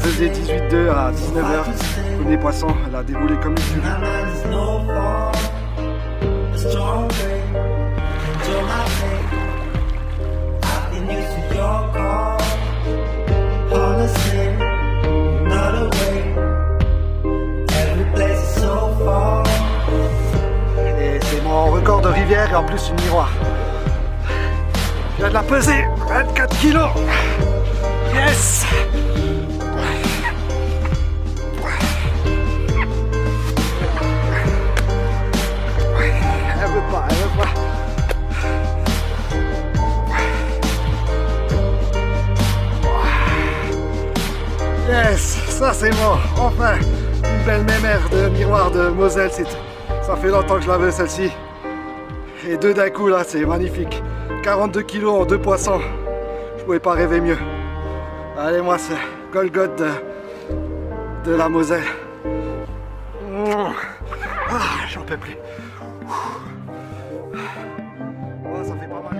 pesé 18,2 à 19h. Premier poisson, elle a déroulé comme une furie. Et c'est mon record de rivière et en plus une miroir. Je viens de la peser, 24 kilos. Yes! Elle veut pas, elle veut pas. Yes, ça c'est bon, enfin une belle mémère de miroir de Moselle, ça fait longtemps que je l'avais celle-ci. Et deux d'un coup là, c'est magnifique. 42 kilos en deux poissons, je pouvais pas rêver mieux. Allez, moi c'est Golgoth de la Moselle. Ah, j'en peux plus. Oh, ça fait pas mal.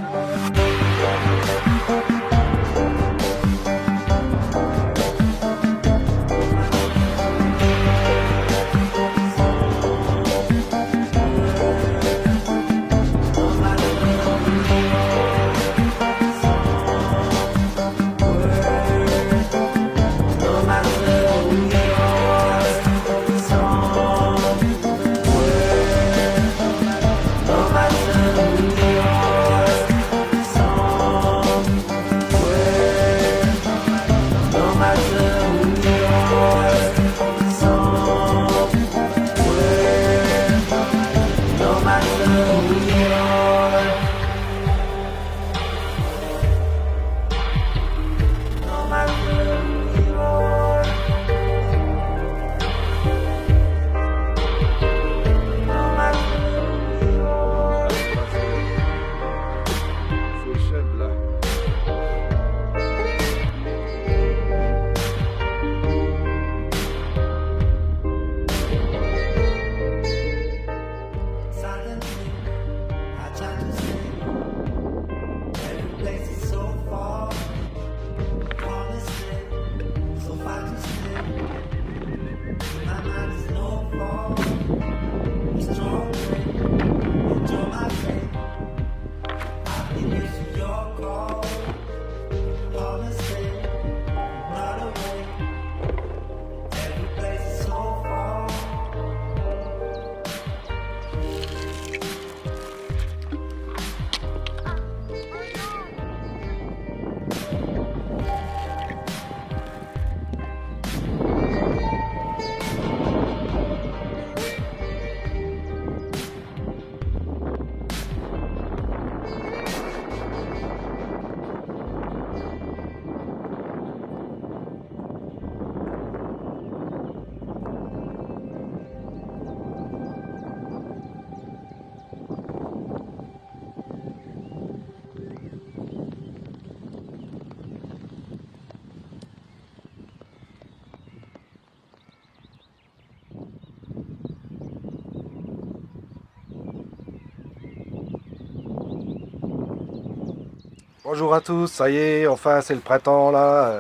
Bonjour à tous, ça y est, enfin c'est le printemps là,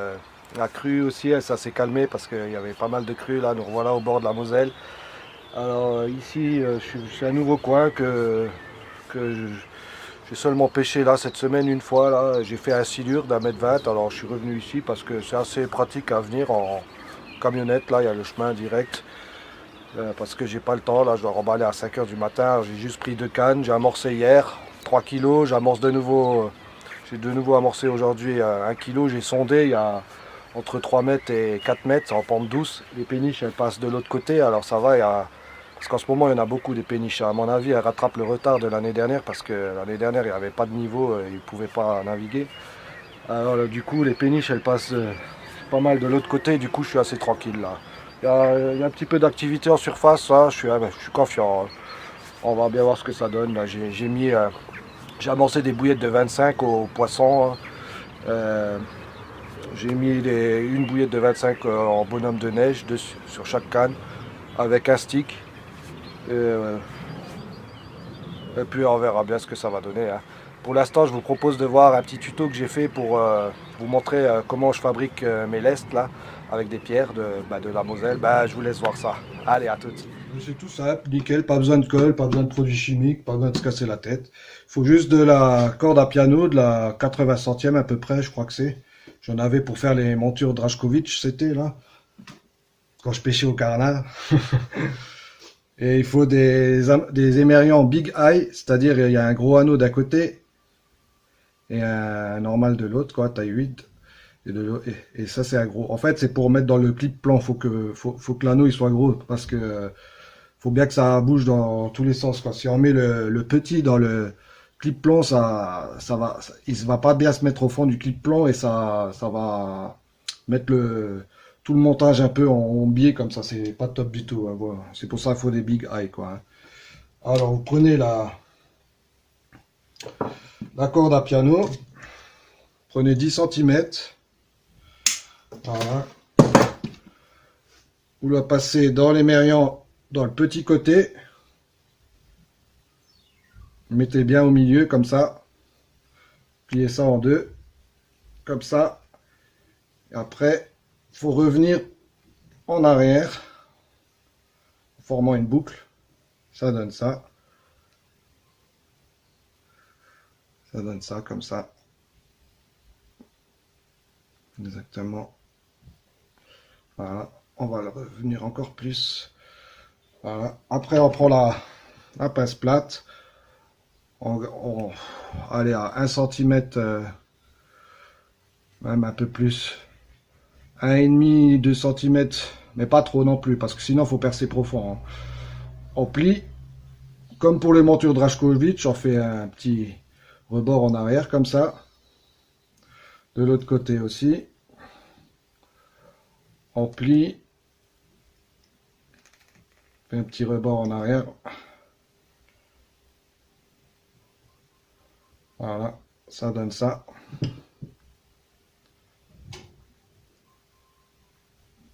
la crue aussi, ça s'est calmé parce qu'il y avait pas mal de crues là, nous revoilà au bord de la Moselle. Alors ici, je suis à un nouveau coin que j'ai seulement pêché là cette semaine une fois là, j'ai fait un silure d'1,20 m, alors je suis revenu ici parce que c'est assez pratique à venir en camionnette, là il y a le chemin direct. Parce que j'ai pas le temps, là je dois remballer à 5 h du matin, j'ai juste pris 2 cannes, j'ai amorcé hier, 3 kg, j'amorce de nouveau. J'ai de nouveau amorcé aujourd'hui 1 kg, j'ai sondé, il y a entre 3 mètres et 4 mètres, c'est en pente douce. Les péniches elles passent de l'autre côté, alors ça va, parce qu'en ce moment il y en a beaucoup des péniches. À mon avis elles rattrapent le retard de l'année dernière parce que l'année dernière il n'y avait pas de niveau, ils ne pouvaient pas naviguer. Alors du coup les péniches elles passent pas mal de l'autre côté, du coup je suis assez tranquille là. Il y a un petit peu d'activité en surface, là. Je suis confiant. On va bien voir ce que ça donne. J'ai amorcé des bouillettes de 25 aux poissons. J'ai mis une bouillette de 25 en bonhomme de neige sur chaque canne avec un stick. Et puis on verra bien ce que ça va donner. Hein. Pour l'instant, je vous propose de voir un petit tuto que j'ai fait pour vous montrer comment je fabrique mes lestes là, avec des pierres de la Moselle. Bah, je vous laisse voir ça. Allez, à toutes. C'est tout simple, nickel, pas besoin de colle, pas besoin de produits chimiques, pas besoin de se casser la tête. Il faut juste de la corde à piano, de la 80 centièmes à peu près, je crois que c'est. J'en avais pour faire les montures Draškovic, c'était là, quand je pêchais au carnal. Et il faut des émerients Big Eye, c'est-à-dire il y a un gros anneau d'un côté et un normal de l'autre, quoi, taille 8. Et ça, c'est un gros. En fait, c'est pour mettre dans le clip plan. Faut que l'anneau il soit gros parce que faut bien que ça bouge dans tous les sens, quoi. Si on met le petit dans le clip plan, il va pas bien se mettre au fond du clip plan et ça va mettre tout le montage un peu en biais comme ça. C'est pas top du tout, hein, voilà. C'est pour ça qu'il faut des big eye, quoi, hein. Alors, vous prenez la corde à piano, prenez 10 cm. Voilà. Vous la passez dans l'émerian, dans le petit côté. Mettez bien au milieu, comme ça. Pliez ça en deux. Comme ça. Et après, il faut revenir en arrière. En formant une boucle. Ça donne ça. Ça donne ça, comme ça. Exactement. Voilà. On va le revenir encore plus. Voilà. Après, on prend la pince plate. Allez à 1 cm, même un peu plus. 1,5, 2 cm, mais pas trop non plus, parce que sinon, il faut percer profond, hein. On plie. Comme pour les montures Draškovic, on fait un petit rebord en arrière, comme ça. De l'autre côté aussi. On plie. Fait un petit rebord en arrière. Voilà, ça donne ça.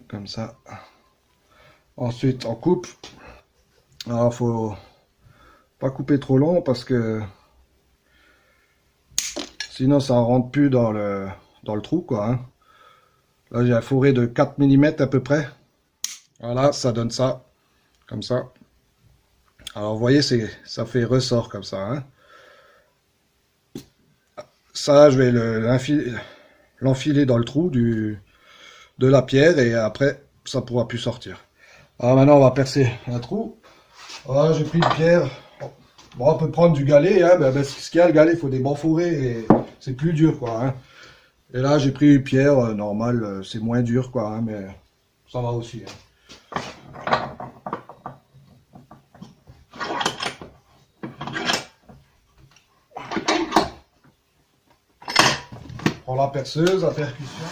Comme ça. Ensuite, on coupe. Alors, faut pas couper trop long parce que sinon, ça rentre plus dans le trou, quoi, hein. Là, j'ai un fourré de 4 mm à peu près. Voilà, ça donne ça. Comme ça. Alors, vous voyez, ça fait ressort comme ça, hein. Ça, je vais l'enfiler dans le trou de la pierre et après, ça pourra plus sortir. Alors maintenant, on va percer un trou. Voilà, j'ai pris une pierre. Bon, on peut prendre du galet, hein. Ce qu'il y a, le galet, il faut des bons fourrés et c'est plus dur, quoi, hein. Et là, j'ai pris une pierre normale, c'est moins dur, quoi, hein, mais ça va aussi, hein. On prend la perceuse à percussion.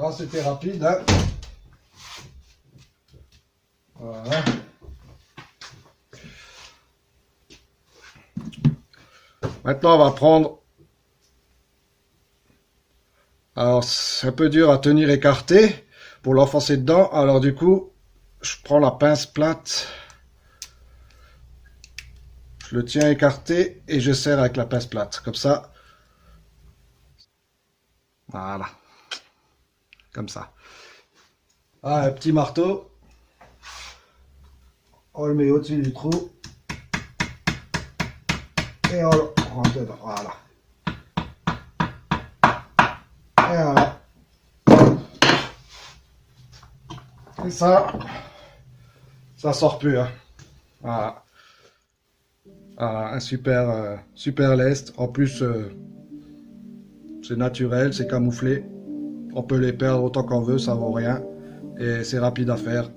Ah, c'était rapide, hein. Voilà. Maintenant, on va prendre. Alors, c'est un peu dur à tenir écarté pour l'enfoncer dedans. Alors, du coup, je prends la pince plate. Je le tiens écarté et je serre avec la pince plate. Comme ça. Voilà. Comme ça. Ah, un petit marteau. On le met au-dessus du trou. Et on le rentre dedans. Voilà. Et voilà. Et ça sort plus, hein. Voilà. Voilà, un super lest. En plus, c'est naturel, c'est camouflé. On peut les perdre autant qu'on veut, ça vaut rien. Et c'est rapide à faire.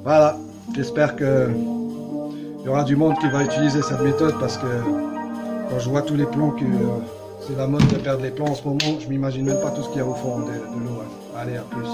Voilà. J'espère que il y aura du monde qui va utiliser cette méthode parce que quand je vois tous les plombs que c'est la mode de perdre les plombs en ce moment, je m'imagine même pas tout ce qu'il y a au fond de l'eau, hein. Allez, à plus.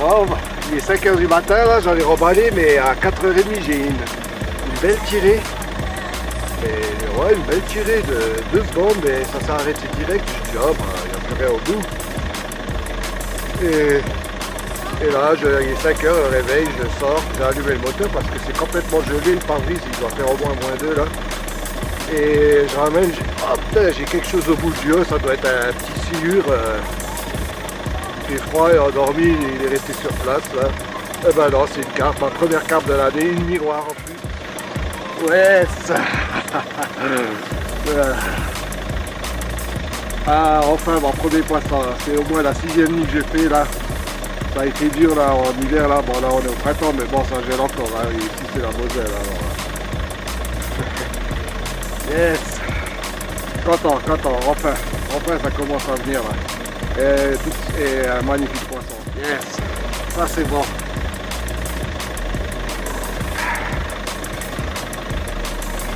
Oh, il est 5 h du matin, là, j'en ai remballé, mais à 4h30 j'ai une belle tirée. Et, ouais, une belle tirée de 2 secondes, mais ça s'est arrêté direct. Je dis, oh, bah, il n'y a plus rien au bout. Et là, il est 5 h, le réveil, je sors, j'ai allumé le moteur parce que c'est complètement gelé, le pare-brise, il doit faire au moins -2 là. Et je ramène, oh putain, j'ai quelque chose au bout du haut, ça doit être un petit silure. Il fait froid et endormi, il est resté sur place là. Et ben non, c'est une carpe, ma première carpe de l'année, une miroir en plus. Ouais, ça. Ah, enfin mon premier poisson, c'est au moins la 6e nuit que j'ai fait là. Ça a été dur là en hiver là, bon là on est au printemps mais bon ça gèle encore, hein. Ici c'est la Moselle alors. Yes. Content, enfin ça commence à venir là. Et un magnifique poisson. Yes. Ça c'est bon.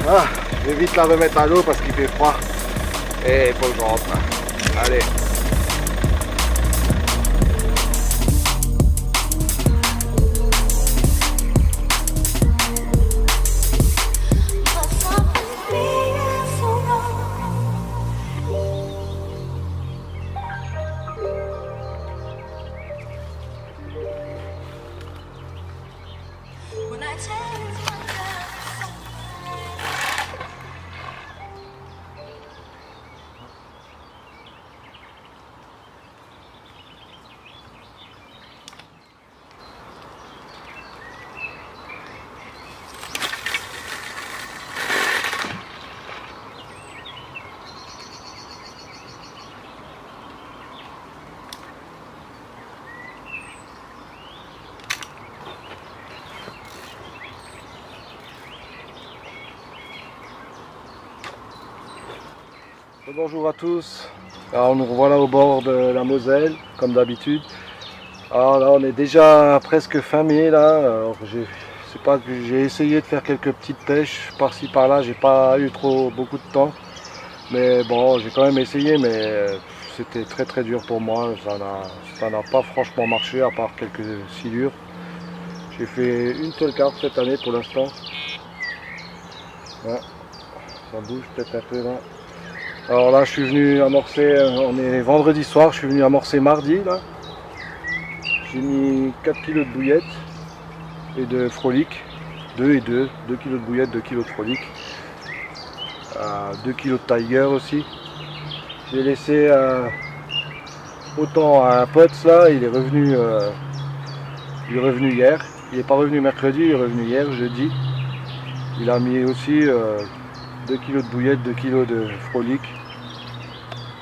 Ah, je vais vite la remettre à l'eau parce qu'il fait froid. Et il faut que je rentre. Allez. Bonjour à tous, alors nous revoilà au bord de la Moselle comme d'habitude. Alors là on est déjà presque fin mai là, alors j'ai essayé de faire quelques petites pêches par-ci par-là, j'ai pas eu beaucoup de temps, mais bon j'ai quand même essayé, mais c'était très dur pour moi, ça n'a pas franchement marché à part quelques silures. J'ai fait une seule carpe cette année pour l'instant. Ouais, ça bouge peut-être un peu là. Alors là je suis venu amorcer, on est vendredi soir, je suis venu amorcer mardi là. J'ai mis 4 kg de bouillettes et de frolic, 2 kg de bouillettes, 2 kg de frolic, 2 kg de tiger aussi. J'ai laissé autant à un pote là, il est revenu hier, il n'est pas revenu mercredi, il est revenu hier, jeudi. Il a mis aussi 2 kg de bouillettes, 2 kg de frolic.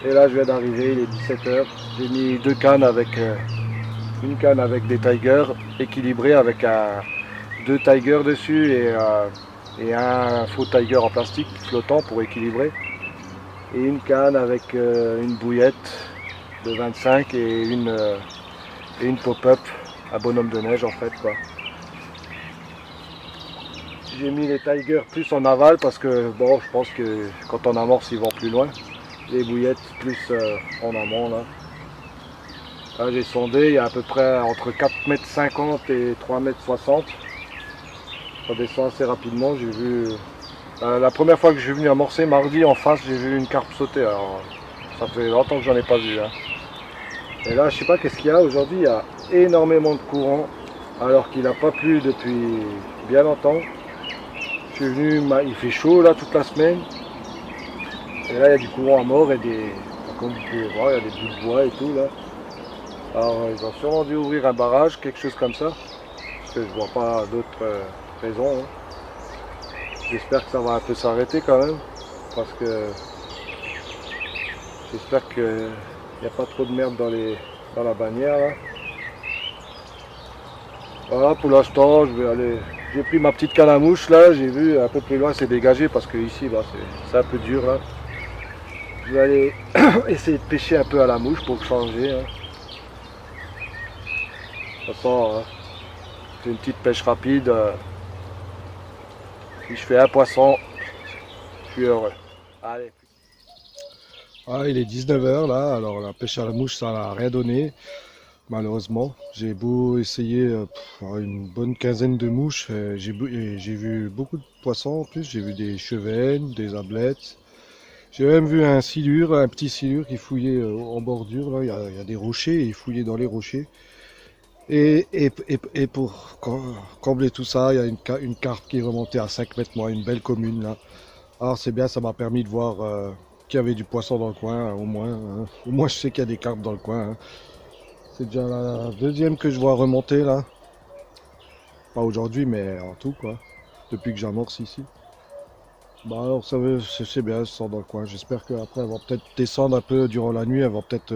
Et là je viens d'arriver, il est 17 h. J'ai mis 2 cannes avec une canne avec des tigers équilibrés avec 2 tigers dessus et un faux tiger en plastique flottant pour équilibrer. Et une canne avec une bouillette de 25 et une pop-up, un bonhomme de neige en fait quoi. J'ai mis les tigers plus en aval parce que bon, je pense que quand on amorce ils vont plus loin. Les bouillettes plus en amont là. Là j'ai sondé, il y a à peu près entre 4,50 m et 3,60 m. Ça descend assez rapidement. J'ai vu la première fois que je suis venu amorcer mardi en face, j'ai vu une carpe sauter. Alors ça fait longtemps que j'en ai pas vu hein. Et là je sais pas qu'est-ce qu'il y a aujourd'hui, il y a énormément de courant alors qu'il n'a pas plu depuis bien longtemps. Je suis venu, il fait chaud là toute la semaine. Et là il y a du courant à mort et comme vous pouvez voir, il y a des bouts de bois et tout là. Alors ils ont sûrement dû ouvrir un barrage, quelque chose comme ça. Parce que je vois pas d'autres raisons. Hein. J'espère que ça va un peu s'arrêter quand même. Parce que j'espère qu'il n'y a pas trop de merde dans la bannière là. Voilà, pour l'instant, je vais aller. J'ai pris ma petite canne à mouche là, j'ai vu un peu plus loin c'est dégagé parce que ici bah, c'est un peu dur là. Je vais aller essayer de pêcher un peu à la mouche pour changer. Hein. De toute façon, hein, c'est une petite pêche rapide. Si je fais un poisson, je suis heureux. Allez. Ah, il est 19h là, alors la pêche à la mouche ça n'a rien donné. Malheureusement, j'ai beau essayer une bonne quinzaine de mouches, j'ai vu beaucoup de poissons en plus, j'ai vu des chevennes, des ablettes, j'ai même vu un silure, un petit silure qui fouillait en bordure, là, il y a des rochers et il fouillait dans les rochers. Et pour combler tout ça, il y a une carpe qui est remontée à 5 mètres, moi, une belle commune là. Alors c'est bien, ça m'a permis de voir qu'il y avait du poisson dans le coin, au moins. Hein. Au moins je sais qu'il y a des carpes dans le coin. Hein. C'est déjà la deuxième que je vois remonter là. Pas aujourd'hui, mais en tout quoi. Depuis que j'amorce ici. Bah alors ça veut, c'est bien, elles sont dans le coin. J'espère qu'après elles vont peut-être descendre un peu durant la nuit. Elles vont peut-être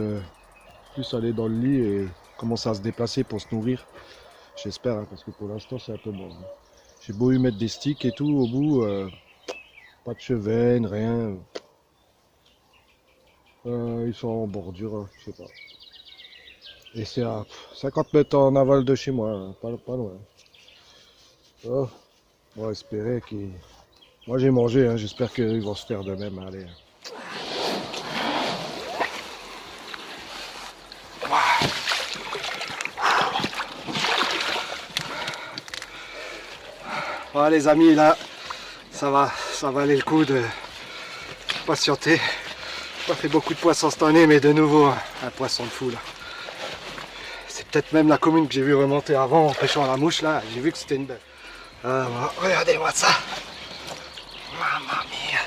plus aller dans le lit et commencer à se déplacer pour se nourrir. J'espère, hein, parce que pour l'instant c'est un peu bon. Hein. J'ai beau y mettre des sticks et tout au bout. Pas de chevennes, rien. Ils sont en bordure, hein, je sais pas. Et c'est à 50 mètres en aval de chez moi, hein, pas loin. Oh, on va espérer qu'ils... Moi j'ai mangé, hein, j'espère qu'ils vont se faire de même. Allez. Voilà les amis, là, ça va aller le coup de patienter. J'ai pas fait beaucoup de poissons cette année, mais de nouveau, un poisson de fou là. C'est peut-être même la commune que j'ai vu remonter avant en pêchant à la mouche là. J'ai vu que c'était une belle. Regardez-moi ça. Mamma mia.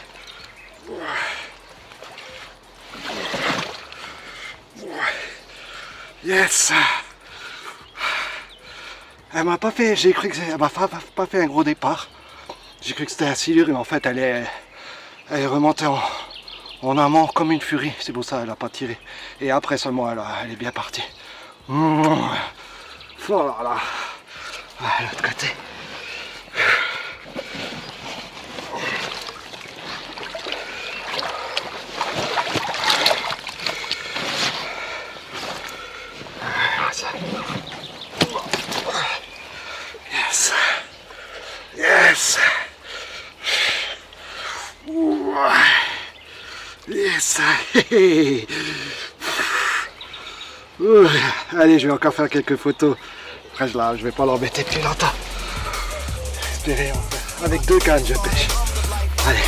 Yes. Elle m'a pas fait, j'ai cru que elle m'a pas fait un gros départ. J'ai cru que c'était un silure, mais en fait elle est remontée en amont comme une furie. C'est pour ça qu'elle n'a pas tiré. Et après seulement elle est bien partie. Voilà. Ah, l'autre côté. Yes. Yes. Yes. Allez, je vais encore faire quelques photos. Après, je vais pas l'embêter plus longtemps. Espérez, avec 2 cannes, je pêche. Allez.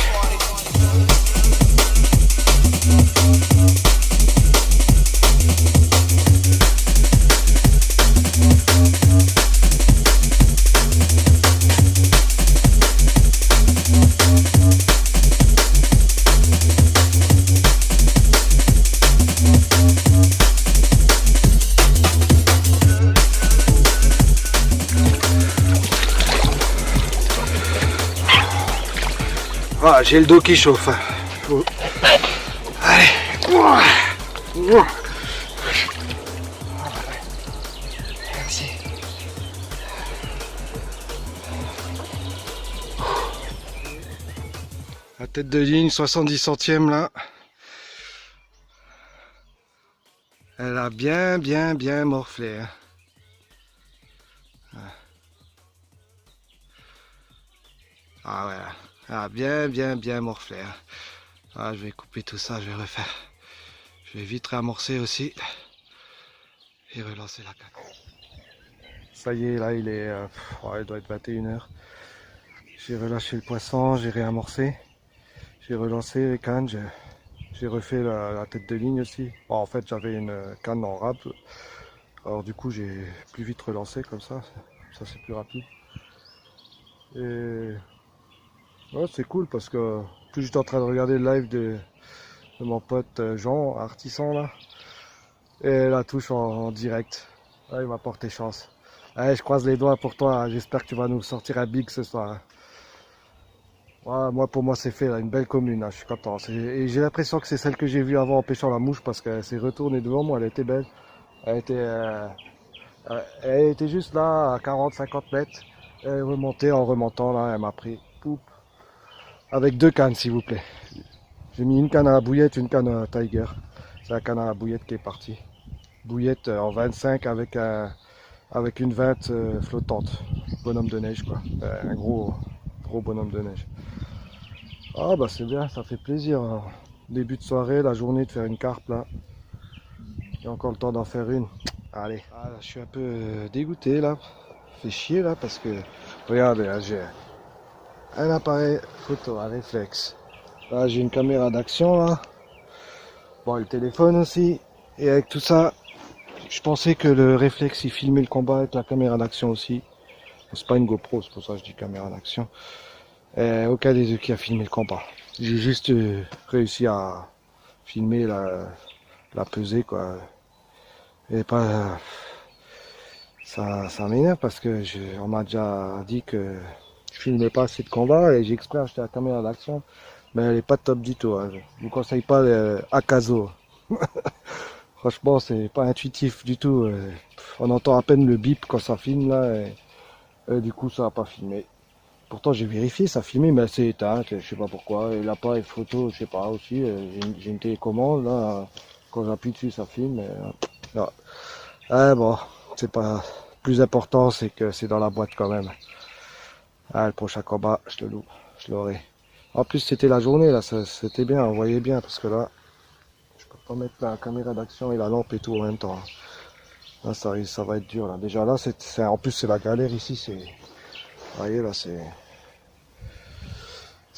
Ah, j'ai le dos qui chauffe. Allez. Merci. La tête de ligne, 70 centièmes là. Elle a bien morflé. Hein. Ah ouais. Ah, bien morflé. Hein. Ah, je vais couper tout ça, je vais refaire. Je vais vite réamorcer aussi. Et relancer la canne. Ça y est, là, il doit être 21h. J'ai relâché le poisson, j'ai réamorcé. J'ai relancé les cannes, j'ai refait la tête de ligne aussi. Bon, en fait, j'avais une canne en râpe. Alors du coup, j'ai plus vite relancé comme ça. Ça, c'est plus rapide. Et... ouais, c'est cool parce que plus j'étais en train de regarder le live de mon pote Jean, artisan là, et la touche en direct. Ouais, il m'a porté chance. Allez, je croise les doigts pour toi, j'espère que tu vas nous sortir un big ce soir. Ouais, pour moi c'est fait, là, une belle commune, là, je suis content. Et j'ai l'impression que c'est celle que j'ai vue avant en pêchant la mouche parce qu'elle s'est retournée devant moi, elle était belle. Elle était Elle était juste là à 40-50 mètres. Elle est remontée en remontant là, elle m'a pris. Poup. Avec 2 cannes s'il vous plaît. J'ai mis une canne à la bouillette, une canne à Tiger. C'est la canne à la bouillette qui est partie. Bouillette en 25 avec une 20 flottante. Bonhomme de neige quoi. Un gros bonhomme de neige. Ah bah c'est bien, ça fait plaisir. Hein. Début de soirée, la journée de faire une carpe là. J'ai encore le temps d'en faire une. Allez. Ah, là, je suis un peu dégoûté là. Fait chier là parce que regardez là, j'ai un appareil photo à réflexe. Là j'ai une caméra d'action là. Bon le téléphone aussi. Et avec tout ça, je pensais que le réflexe il filmait le combat avec la caméra d'action aussi. C'est pas une GoPro, c'est pour ça que je dis caméra d'action. Aucun des deux qui a filmé le combat. J'ai juste réussi à filmer la pesée quoi. Et pas ça m'énerve parce que on m'a déjà dit que je filmais pas assez de combats et j'ai exprès acheté la caméra d'action. Mais elle est pas top du tout. Hein. Je vous conseille pas Akazo. Franchement, c'est pas intuitif du tout. On entend à peine le bip quand ça filme là. Et du coup, ça a pas filmé. Pourtant, j'ai vérifié, ça filmait, mais c'est éteint. Je sais pas pourquoi. Et l'appareil photo, je sais pas aussi. J'ai une télécommande là. Quand j'appuie dessus, ça filme. Non. Ah, bon, c'est pas plus important, c'est que c'est dans la boîte quand même. Ah, le prochain combat, je te loue, je l'aurai. En plus, c'était la journée là, c'était bien, on voyait bien parce que là, je peux pas mettre la caméra d'action et la lampe et tout en même temps. Là, ça va être dur là. Déjà là, en plus c'est la galère ici, vous voyez là, c'est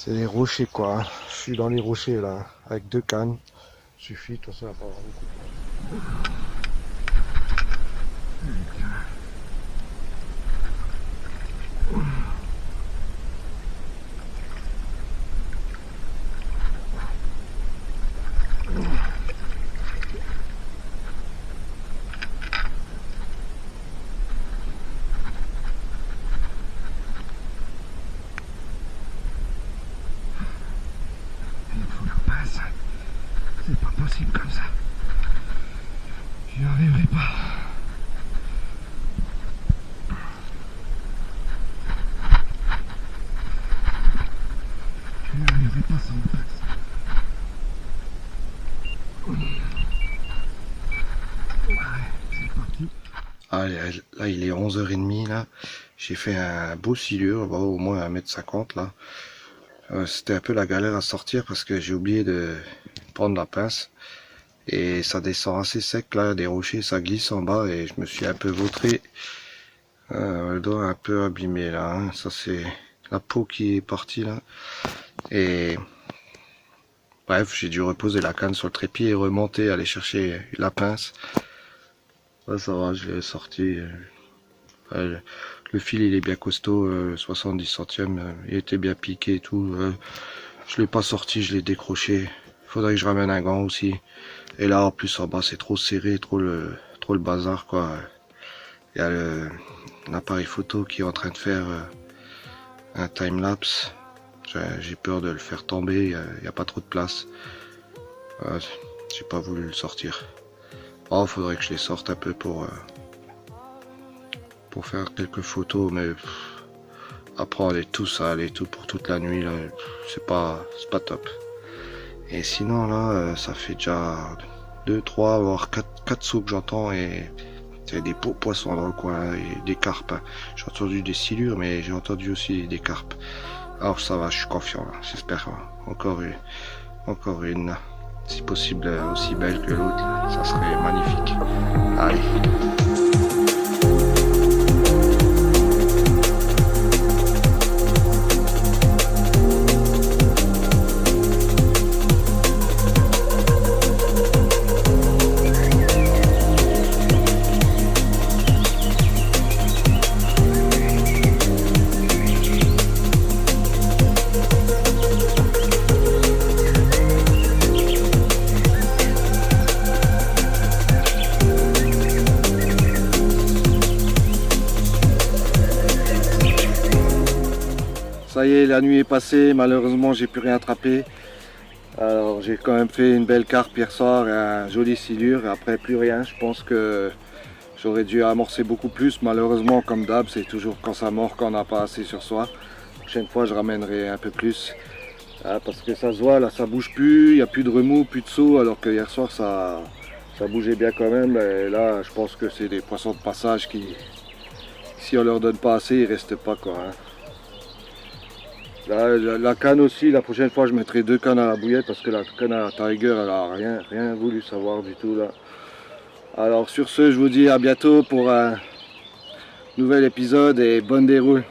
les rochers quoi. Hein. Je suis dans les rochers là, avec 2 cannes, suffit tout ça. Pas beaucoup. C'est pas possible comme ça. Je n'y arriverai pas. Je n'y arriverai pas sans le passe. C'est parti. Allez, là il est 11h30 là. J'ai fait un beau silure, bon, au moins 1m50 là. C'était un peu la galère à sortir parce que j'ai oublié de prendre la pince. Et ça descend assez sec là, des rochers, ça glisse en bas et je me suis un peu vautré. Le doigt un peu abîmé là, hein. Ça c'est la peau qui est partie là. Et bref, j'ai dû reposer la canne sur le trépied et remonter, aller chercher la pince. Là ça va, je l'ai sorti. Le fil il est bien costaud, 70 centièmes, il était bien piqué et tout. Je l'ai pas sorti, je l'ai décroché. Faudrait que je ramène un gant aussi. Et là en plus en bas c'est trop serré, trop le bazar quoi. Il y a l'appareil photo qui est en train de faire un time-lapse. J'ai peur de le faire tomber, il n'y a pas trop de place. J'ai pas voulu le sortir. Oh, faudrait que je les sorte un peu pour faire quelques photos, mais apprendre et tout ça, et tout pour toute la nuit, là, c'est pas top. Et sinon là, ça fait déjà 2, 3, voire 4 sauts que j'entends et il y a des poissons dans le coin et des carpes. Hein. J'ai entendu des silures, mais j'ai entendu aussi des carpes. Alors ça va, je suis confiant. J'espère encore une, si possible aussi belle que l'autre. Ça serait magnifique. Allez. Ça y est, la nuit est passée, malheureusement j'ai plus rien attrapé. Alors j'ai quand même fait une belle carpe hier soir, un joli silure, et après plus rien. Je pense que J'aurais dû amorcer beaucoup plus. Malheureusement, comme d'hab, c'est toujours quand ça mord qu'on n'a pas assez sur soi. La prochaine fois, je ramènerai un peu plus. Parce que ça se voit, là, ça bouge plus. Il n'y a plus de remous, plus de saut. Alors que hier soir, ça bougeait bien quand même. Et là, je pense que c'est des poissons de passage qui, si on leur donne pas assez, ils restent pas, quoi. Là, la canne aussi, la prochaine fois je mettrai 2 cannes à la bouillette parce que la canne à la Tiger elle a rien voulu savoir du tout là. Alors sur ce, je vous dis à bientôt pour un nouvel épisode et bonne déroule.